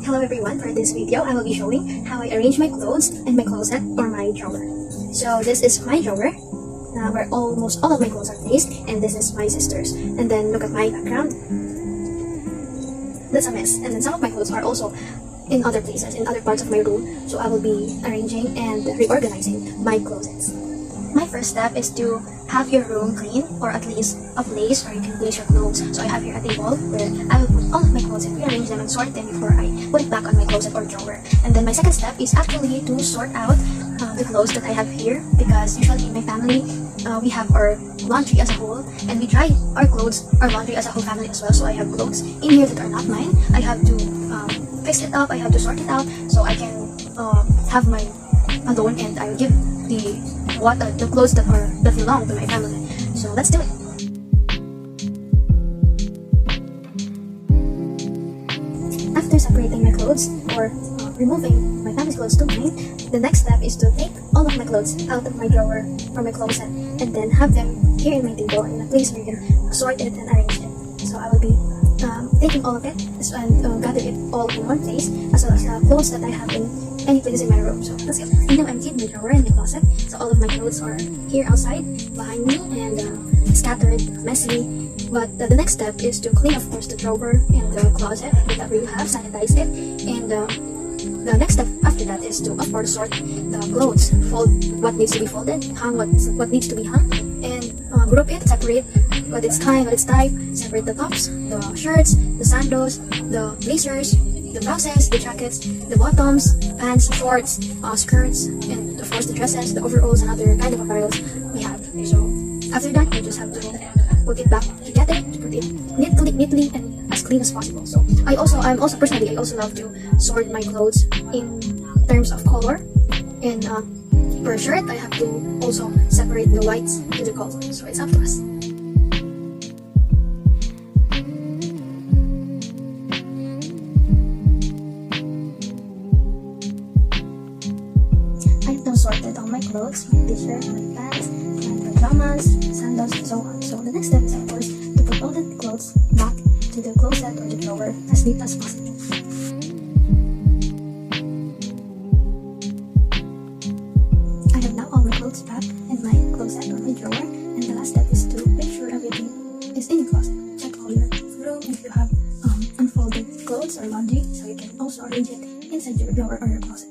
Hello everyone, for this video I will be showing how I arrange my clothes in my closet or my drawer. So this is my drawer where almost all of my clothes are placed, and this is my sister's. And then look at my background. That's a mess. And then some of my clothes are also in other places, in other parts of my room. So I will be arranging and reorganizing my closets. My first step is to have your room clean, or at least a place where you can place your clothes. So I have here a table where I will put all of my clothes and rearrange them and sort them before I put it back on my closet or drawer. And then my second step is actually to sort out the clothes that I have here, because usually in my family we have our laundry as a whole, and we dry our clothes, our laundry as a whole family as well. So I have clothes in here that are not mine. I have to fix it up, I have to sort it out so I can have my alone, and I will give the clothes that belong to my family. So let's do it. After separating my clothes, or removing my family's clothes to mine, the next step is to take all of my clothes out of my drawer or my closet, and then have them here in my table in a place where you can sort it and arrange it. So I will be taking all of it and gather it all in one place, as well as the clothes that I have in any place in my room. So that's it. And now I'm in my drawer in the closet. So all of my clothes are here outside behind me and scattered, messy. But the next step is to clean, of course, the drawer and the closet, whatever you have, sanitize it. And the next step after that is to, of course, sort the clothes, fold what needs to be folded, hang what needs to be hung, and group it, separate what it's kind, what it's type, separate the tops, the shirts, the sandals, the blazers, the blouses, the jackets, the bottoms, pants, shorts, skirts, and of course the dresses, the overalls, and other kind of apparels we have. So after that, you just have to put it back together, to put it neatly and as clean as possible. So I'm also personally, I also love to sort my clothes in terms of color. And for a shirt, I have to also separate the whites to the colors. So it's up to us. I've now sorted all my clothes, my t-shirt, my pants, my pajamas, sandals, and so on. So the next step is, of course, to put all the clothes back to the closet or the drawer as neat as possible. I have now all my clothes back in my closet or my drawer, and the last step is to make sure everything is in the closet. Check all your room if you have unfolded clothes or laundry, so you can also arrange it inside your drawer or your closet.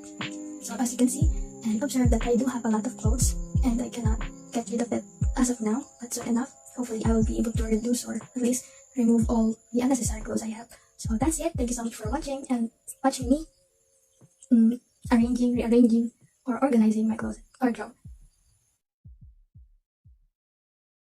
So as you can see and observe that I do have a lot of clothes, and I cannot get rid of it as of now, but soon enough, hopefully I will be able to reduce or at least remove all the unnecessary clothes I have. So that's it. Thank you so much for watching me arranging, rearranging, or organizing my closet or drawer.